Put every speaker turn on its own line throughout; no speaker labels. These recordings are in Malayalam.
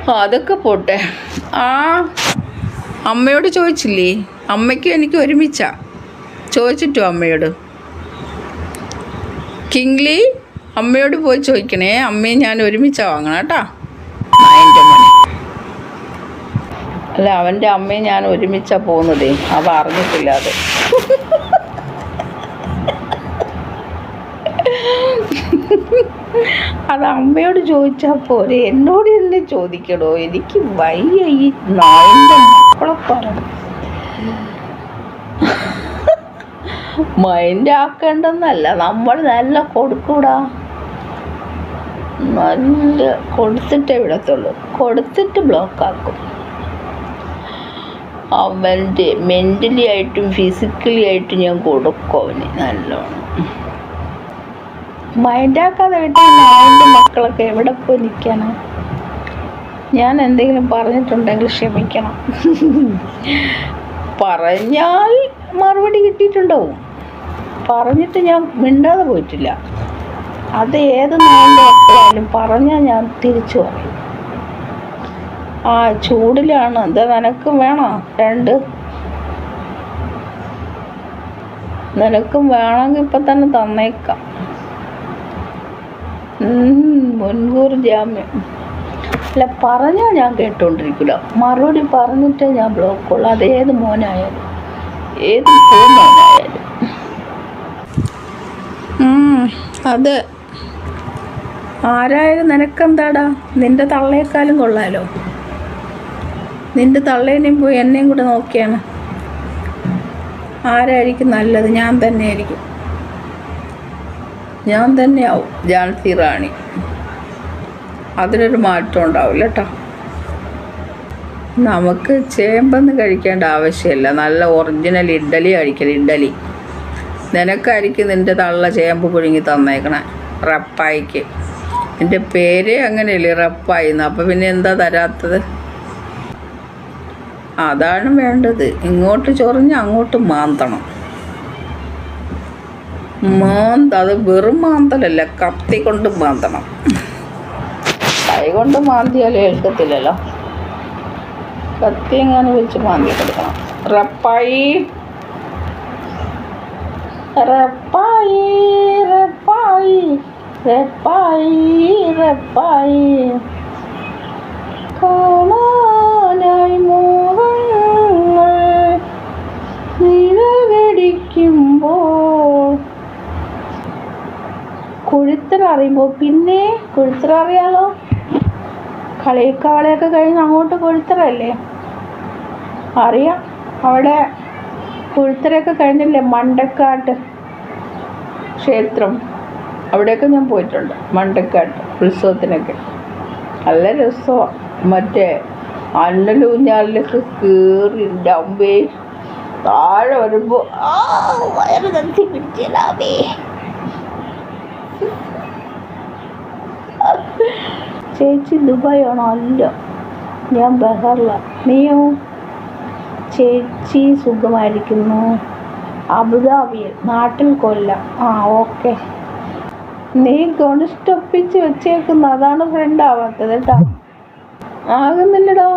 അതൊക്കെ പോട്ടെ. ആ അമ്മയോട് ചോദിച്ചില്ലേ? അമ്മയ്ക്കും എനിക്ക് ഒരുമിച്ചാ ചോദിച്ചിട്ടോ അമ്മയോട്. കിങ്ലി അമ്മയോട് പോയി ചോദിക്കണേ, അമ്മയും ഞാൻ ഒരുമിച്ചാ വാങ്ങണം കേട്ടോ. അതിൻ്റെ മോനെ അല്ല, അവൻ്റെ അമ്മയും ഞാൻ ഒരുമിച്ചാ പോകുന്നതേ, അത് അറിഞ്ഞിട്ടില്ല. അത് അമ്മയോട് ചോദിച്ചാൽ പോരെ, എന്നോട് തന്നെ ചോദിക്കണോ? എനിക്ക് വയ്യ ഈ നായിൻ്റെ മക്കളെ പറഞ്ഞു. മൈൻഡ് ആക്കേണ്ടെന്നല്ല, നമ്മൾ നല്ല കൊടുക്കൂടാ, നല്ല കൊടുത്തിട്ടേ വിടത്തുള്ളൂ. കൊടുത്തിട്ട് ബ്ലോക്കാക്കും. അവൻ്റെ മെൻ്റലി ആയിട്ടും ഫിസിക്കലി ആയിട്ടും ഞാൻ കൊടുക്കും അവന് നല്ലോണം. മൈൻഡാക്കാതെ വിട്ടാൽ നായിൻ്റെ മക്കളൊക്കെ എവിടെ പോയി നിൽക്കണം? ഞാൻ എന്തെങ്കിലും പറഞ്ഞിട്ടുണ്ടെങ്കിൽ ക്ഷമിക്കണം. പറഞ്ഞാൽ മറുപടി കിട്ടിയിട്ടുണ്ടാവും. പറഞ്ഞിട്ട് ഞാൻ മിണ്ടാതെ പോയിട്ടില്ല. അത് ഏത് നായിൻ്റെ മക്കളായാലും പറഞ്ഞാൽ ഞാൻ തിരിച്ചു പറയും. ആ ചൂടിലാണ്. എന്താ നിനക്കും വേണോ? നിനക്കും വേണമെങ്കിൽ ഇപ്പം തന്നെ തന്നേക്കാം. മുൻകൂർ ജാമ്യം. അല്ല, പറഞ്ഞാൽ ഞാൻ കേട്ടോണ്ടിരിക്കില്ല. മറുപടി പറഞ്ഞിട്ടേ ഞാൻ ബ്ലോക്കുള്ളൂ. അത് ഏത് മോനായാലും ഏത് മോനായാലും. അത് ആരായാലും നിനക്കെന്താടാ? നിൻ്റെ തള്ളയേക്കാളും കൊള്ളാലോ. നിൻ്റെ തള്ളേനെയും പോയി എന്നെയും കൂടെ നോക്കിയാണ്. ആരായിരിക്കും നല്ലത്? ഞാൻ തന്നെ ആയിരിക്കും. ഞാൻ തന്നെയാവും ജാൻസി റാണി. അതിനൊരു മാറ്റം ഉണ്ടാവില്ല കേട്ടോ. നമുക്ക് ചേമ്പെന്ന് കഴിക്കേണ്ട ആവശ്യമില്ല. നല്ല ഒറിജിനൽ ഇഡ്ഡലി കഴിക്കൽ. ഇഡ്ഡലി നിനക്കായിരിക്കും നിൻ്റെ തള്ള ചേമ്പ് പുഴുങ്ങി തന്നേക്കണേ. റപ്പായിക്ക്. എൻ്റെ പേര് അങ്ങനെയല്ലേ, റപ്പായിന്ന്. അപ്പം പിന്നെ എന്താ തരാത്തത്? അതാണ് വേണ്ടത്. ഇങ്ങോട്ട് ചൊറിഞ്ഞ് അങ്ങോട്ട് മാന്തണം. അത് വെറും മാന്തലല്ല, കത്തി കൊണ്ട് മാന്തണം. കൈ കൊണ്ട് മാന്തിയാൽ ഏൽക്കത്തില്ലല്ലോ. കത്തി എങ്ങനെ വെച്ച് മാന്തി കൊടുക്കണം. റപ്പായി റപ്പായി റപ്പായി റപ്പായി റപ്പായി കാണാനായി മോഹങ്ങൾ നിറകടിക്കുമ്പോൾ. കുഴിത്തറ അറിയുമ്പോൾ പിന്നെ കുഴിത്തറ അറിയാലോ. കളിയൊക്കെ കഴിഞ്ഞ് അങ്ങോട്ട് കുഴിത്തറല്ലേ അറിയാം. അവിടെ കുഴിത്തറയൊക്കെ കഴിഞ്ഞില്ലേ മണ്ടക്കാട്ട് ക്ഷേത്രം, അവിടെയൊക്കെ ഞാൻ പോയിട്ടുണ്ട്. മണ്ടക്കാട്ട് ഉത്സവത്തിനൊക്കെ നല്ല രസമാണ്. മറ്റേ അണ്ണലൂഞ്ഞാലിലൊക്കെ കയറി ഡമ്പേ താഴെ വരുമ്പോൾ വയറ് തത്തി പിടിച്ചേ. ചേച്ചി ദുബായ് ആണോ? അല്ല, ഞാൻ ബഹറിലാണ്. നീയോ? ചേച്ചി സുഖമായിരിക്കുന്നു. അബുദാബിയിൽ, നാട്ടിൽ കൊല്ലം. ഓക്കെ. നീ ഗുണിസ്റ്റൊപ്പിച്ച് വെച്ചേക്കുന്നു, അതാണ് ഫ്രണ്ട് ആവാത്തത് കേട്ടോ. ആകുന്നില്ലടോ.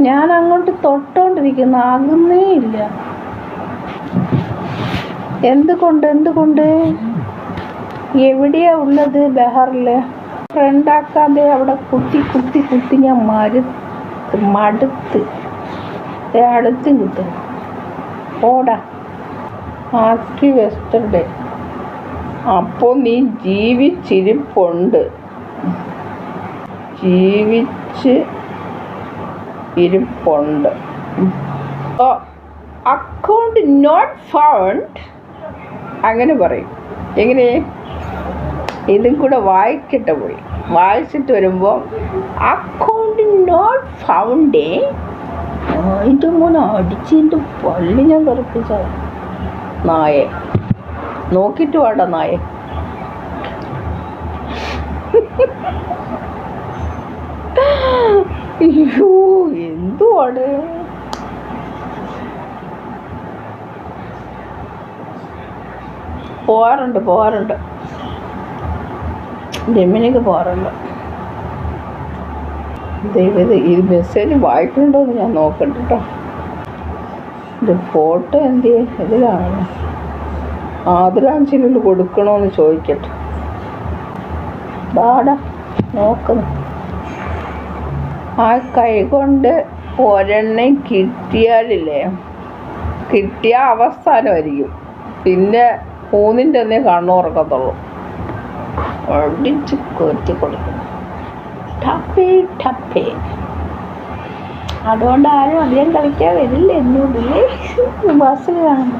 ഞാൻ അങ്ങോട്ട് തൊട്ടോണ്ടിരിക്കുന്നു, ആകുന്നേ ഇല്ല. എന്തുകൊണ്ട് എവിടെയാ ഉള്ളത്? ബഹറില്. ഫ്രണ്ടാക്കാതെ അവിടെ കുത്തി ഞാൻ മടുത്ത് അടുത്തും കിട്ടും. ഓടാ ആക്കി വെസ്റ്റർഡേ. അപ്പോൾ നീ ജീവിച്ചിരിപ്പുണ്ട്. അക്കൗണ്ട് നോട്ട് ഫൗണ്ട് അങ്ങനെ പറയും. എങ്ങനെ? ഇതും കൂടെ വായിക്കട്ടെ. പോയി വായിച്ചിട്ട് വരുമ്പോൾ അക്കൗണ്ട് നോട്ട് ഫൗണ്ടേ. ഇതിൻ്റെ മോനെ അടിച്ചതിൻ്റെ പള്ളി ഞാൻ തെറിപ്പിച്ച നായെ. നോക്കിയിട്ട് വേണ്ട നായെ. അയ്യോ എന്തുവാണ്? പോകാറുണ്ട്. ജെമിനിക്ക് പോകാറുണ്ട്. ദൈവം ഈ മെസ്സേജ് വായിക്കുന്നുണ്ടോ എന്ന് ഞാൻ നോക്കട്ടെ കേട്ടോ. ഇത് ഫോട്ടോ എന്ത് ഇതിലാണ് ആദരാഞ്ജലിയിൽ കൊടുക്കണമെന്ന് ചോദിക്കട്ടെ. ബാടാ നോക്കുന്നു. ആ കൈ കൊണ്ട് ഒരെണ്ണം കിട്ടിയാലില്ലേ, കിട്ടിയ അവസാനമായിരിക്കും. പിന്നെ മൂന്നിൻ്റെ ഒന്നേ കണ്ണു തുറക്കത്തുള്ളൂ. ഒടിച്ച് കൊത്തി കൊടുക്കുന്നു. ടപ്പേ ടപ്പേ. അതുകൊണ്ട് ആരും അധികം കളിക്കാൻ വരില്ല എന്നോടില്ലേ ബസ്സിൽ കാണുന്നു.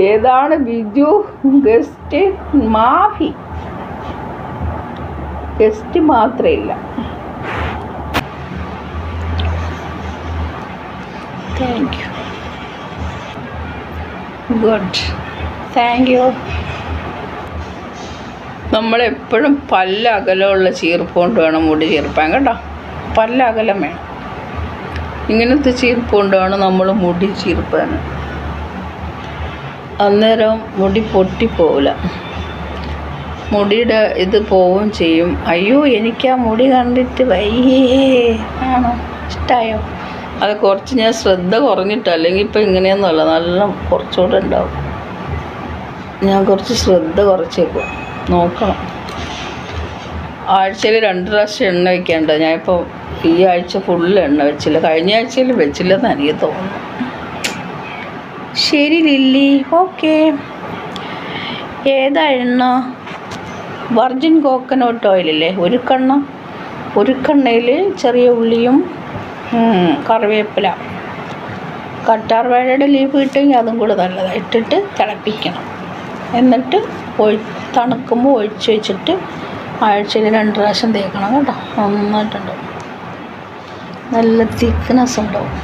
ഏതാണ് ബിജു? ഗസ്റ്റ് മാഫി. ഗസ്റ്റ് മാത്രമേ ഇല്ല. Thank you. Good, thank you. നമ്മളെപ്പോഴും പല്ലകലമുള്ള ചീർപ്പ് കൊണ്ട് വേണം മുടി ചീർപ്പാൻ കേട്ടോ. പല്ലകലം വേണം. ഇങ്ങനത്തെ ചീർപ്പ് കൊണ്ടാണ് നമ്മൾ മുടി ചീർപ്പാൻ. അന്നേരം മുടി പൊട്ടിപ്പോവില്ല. മുടിയുടെ ഇത് പോവുകയും ചെയ്യും. അയ്യോ എനിക്ക് ആ മുടി കണ്ടിട്ട് വയ്യേ. ആണോ? ഇഷ്ടമായോ? അത് കുറച്ച് ഞാൻ ശ്രദ്ധ കുറഞ്ഞിട്ട്, അല്ലെങ്കിൽ ഇപ്പം ഇങ്ങനെയൊന്നുമല്ല, നല്ല കുറച്ചുകൂടെ ഉണ്ടാവും. ഞാൻ കുറച്ച് ശ്രദ്ധ കുറച്ചേക്കും. നോക്കണം. ആഴ്ചയിൽ 2 പ്രാവശ്യം എണ്ണ വയ്ക്കേണ്ട. ഞാനിപ്പോൾ ഈ ആഴ്ച ഫുള്ള് എണ്ണ വെച്ചില്ല. കഴിഞ്ഞ ആഴ്ചയിൽ വെച്ചില്ലെന്ന് എനിക്ക് തോന്നുന്നു. ശരി ലില്ലി, ഓക്കെ. ഏതാ എണ്ണ? വർജിൻ കോക്കനട്ട് ഓയിലില്ലേ, ഒരു കണ്ണയിൽ ചെറിയ ഉള്ളിയും കറിവേപ്പില, കറ്റാർവാഴയുടെ ലീഫ് കിട്ടുമെങ്കിൽ അതും കൂടെ നല്ലതാണ്. ഇട്ടിട്ട് തിളപ്പിക്കണം. എന്നിട്ട് തണുക്കുമ്പോൾ ഒഴിച്ച് വെച്ചിട്ട് ആഴ്ചയിൽ 2 പ്രാവശ്യം തേക്കണം കേട്ടോ. നന്നായിട്ടുണ്ടാവും. നല്ല തിക്നെസ് ഉണ്ടാവും.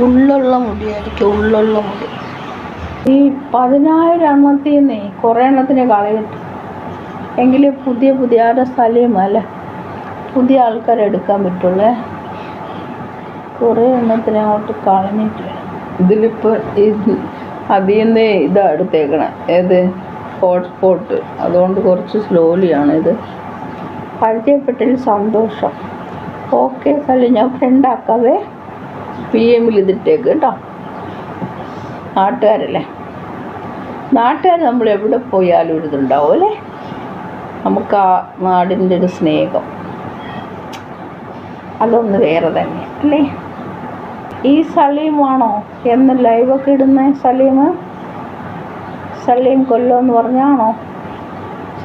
ഉള്ളുള്ള മുടിയായിരിക്കും. ഉള്ളുള്ള മുടി. ഈ 10,000 എണ്ണത്തിൽ നിന്നേ കുറേ എണ്ണത്തിന് കളയിട്ട് എങ്കിൽ പുതിയ ആരുടെ സ്ഥലമല്ല പുതിയ ആൾക്കാരെ എടുക്കാൻ പറ്റുള്ളേ. കുറേ എണ്ണത്തിന് അങ്ങോട്ട് കളഞ്ഞിട്ട് ഇതിലിപ്പോൾ അതിൽ നിന്ന് ഇതാ എടുത്തേക്കണം. ഏത് ഹോട്ട്സ്പോട്ട്. അതുകൊണ്ട് കുറച്ച് സ്ലോലിയാണ് ഇത്. പരിചയപ്പെട്ടതിൽ സന്തോഷം. ഓക്കെ കല്ലി, ഞാൻ ഫ്രണ്ടാക്കാവേ. PM ഇതിട്ടേക്ക് കേട്ടോ. നാട്ടുകാരല്ലേ, നാട്ടുകാർ നമ്മൾ എവിടെ പോയാലും ഒരിതുണ്ടാവും അല്ലേ. നമുക്ക് ആ നാടിൻ്റെ ഒരു സ്നേഹം അതൊന്ന് വേറെ തന്നെ അല്ലേ. ഈ സലീമാണോ എന്ന് ലൈവൊക്കെ ഇടുന്നത്? സലീം കൊല്ലം എന്ന് പറഞ്ഞാണോ?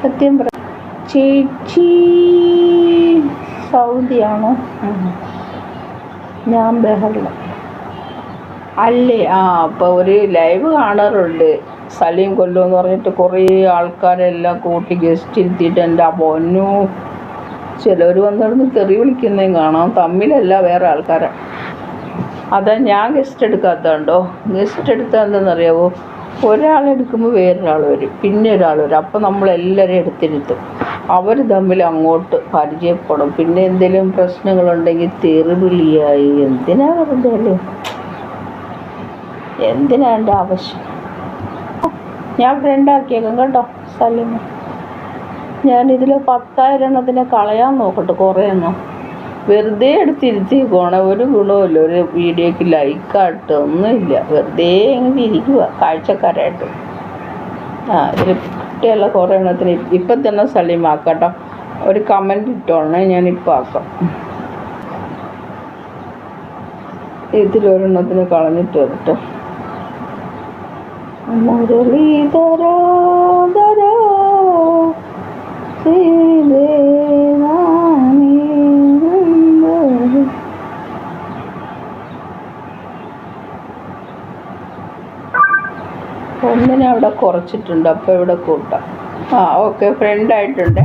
സത്യം പറ ചേച്ചി, സൗദിയാണോ? ഞാൻ ബഹറില അല്ലേ. അപ്പോൾ ഒരു ലൈവ് കാണാറുണ്ട്. സലീം കൊല്ലം എന്ന് പറഞ്ഞിട്ട് കുറേ ആൾക്കാരെല്ലാം കൂട്ടി ഗസ്റ്റ് ഇരുത്തിയിട്ട് എൻ്റെ പൊന്നു ചിലർ വന്നിരുന്ന് തെറി വിളിക്കുന്നതും കാണാം. തമ്മിലല്ല, വേറെ ആൾക്കാരാണ്. അതാ ഞാൻ ഗസ്റ്റ് എടുക്കാത്തതുണ്ടോ. ഗസ്റ്റ് എടുത്താൽ എന്താണെന്നറിയാവോ, ഒരാളെടുക്കുമ്പോൾ വേറൊരാൾ വരും, പിന്നെ ഒരാൾ വരും. അപ്പം നമ്മളെല്ലാവരും എടുത്തിരുത്തും. അവർ തമ്മിൽ അങ്ങോട്ട് പരിചയപ്പെടും. പിന്നെ എന്തെങ്കിലും പ്രശ്നങ്ങളുണ്ടെങ്കിൽ തെറിവിളിയായി. എന്തിനാ വെറുതെ അല്ലേ, എന്തിനാ എൻ്റെ ആവശ്യം. ഞാൻ ഫ്രണ്ടാക്കിയേക്കാം കേട്ടോ സലീമ. ഞാനിതിൽ 10,000 എണ്ണത്തിനെ കളയാൻ നോക്കട്ടെ. കുറേ എണ്ണം വെറുതെ എടുത്തിരുത്തിക്കോണേ. ഒരു ഗുണമില്ല. ഒരു വീഡിയോയ്ക്ക് ലൈക്കായിട്ട് ഒന്നുമില്ല. വെറുതെ എങ്ങനെ ഇരിക്കുക കാഴ്ചക്കാരായിട്ട്. ഇതിൽ കുട്ടിയുള്ള കുറേ എണ്ണത്തിന് ഇപ്പം തന്നെ സലീമാക്കാട്ടോ. ഒരു കമൻറ്റ് ഇട്ടോളണേ, ഞാനിപ്പോൾ ആക്കാം. ഇതിലൊരെണ്ണത്തിന് കളഞ്ഞിട്ട് വരട്ടെ. മുരളീധരോ ധരോ ഒന്നിനെ അവിടെ കുറച്ചിട്ടുണ്ട്. അപ്പോൾ ഇവിടെ കൂട്ടാം. ഓക്കെ, ഫ്രണ്ടായിട്ടുണ്ട്.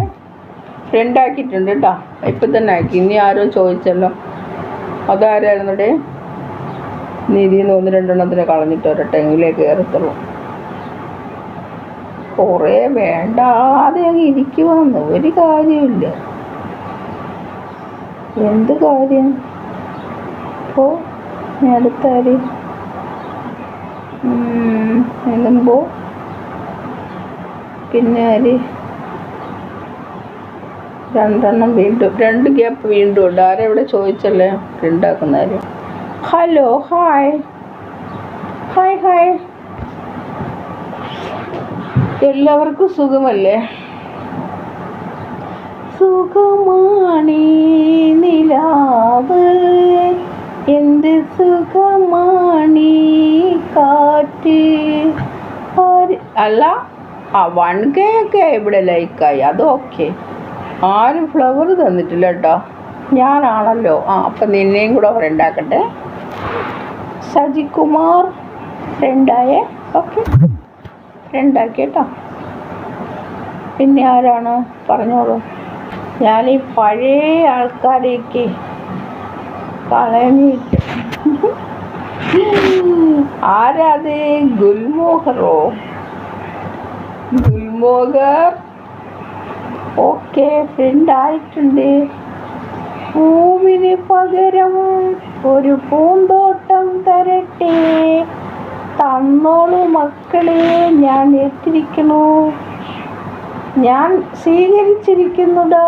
ഫ്രണ്ടാക്കിയിട്ടുണ്ട് കേട്ടോ. ഇപ്പം തന്നെ ആക്കി. ഇനി ആരോ ചോദിച്ചല്ലോ, അതാരായിരുന്നടേ? നിധിന്ന് 1-2 എണ്ണത്തിന് കളഞ്ഞിട്ട് വരട്ടെ, എങ്കിലേ കയറത്തുള്ളൂ. കുറേ വേണ്ടാതെ അങ്ങ് ഇരിക്കുവാന്ന് ഒരു കാര്യമില്ല. എന്ത് കാര്യം? അപ്പോൾ ഞാൻ അടുത്താര് എഴുതുമ്പോൾ പിന്നെ ആര് രണ്ടെണ്ണം വീണ്ടും 2 ഗ്യാപ്പ് വീണ്ടും ഉണ്ട്. ആരെ ഇവിടെ ചോദിച്ചല്ലേ ഉണ്ടാക്കുന്ന കാര്യം. ഹലോ ഹായ് ഹായ് ഹായ്, എല്ലാവർക്കും സുഖമല്ലേ? സുഖമാണീ നിലാവ്, എന്ത് സുഖമാണീ കാറ്റ്. അല്ല 1K ഒക്കെ ഇവിടെ ലൈക്കായി, അത് ഓക്കെ. ആരും ഫ്ലവർ തന്നിട്ടില്ല കേട്ടോ, ഞാനാണല്ലോ. അപ്പം നിന്നെയും കൂടെ ഫ്രണ്ടാക്കട്ടെ. സജികുമാർ ഫ്രണ്ടായേ, ഓക്കെ ഫ്രണ്ടാക്കി കേട്ടോ. പിന്നെ ആരാണ് പറഞ്ഞോളൂ. ഞാനീ പഴയ ആൾക്കാരേക്ക് കളഞ്ഞിട്ട് ആരാത്? ഗുൽമോഹറോ? ഗുൽമോഹർ ഓക്കെ ഫ്രണ്ടായിട്ടുണ്ട്. പൂവിന് പകരം ഒരു പൂന്തോട്ടം തരട്ടെ, തന്നോളൂ മക്കളെ, ഞാൻ എത്തിരിക്കണു, ഞാൻ സ്വീകരിച്ചിരിക്കുന്നുടാ.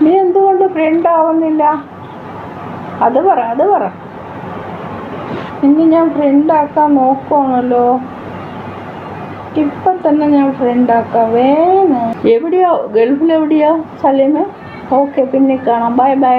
നീ എന്തുകൊണ്ട് ഫ്രണ്ട് ആവുന്നില്ല? അത് പറ. ഇനി ഞാൻ ഫ്രണ്ടാക്കാൻ നോക്കുവാണല്ലോ, ഇപ്പം തന്നെ ഞാൻ ഫ്രണ്ടാക്കാം. വേണം. എവിടെയോ ഗൾഫിലെവിടെയോ സലീമ? ഓക്കെ പിന്നെ കാണാം. Bye bye.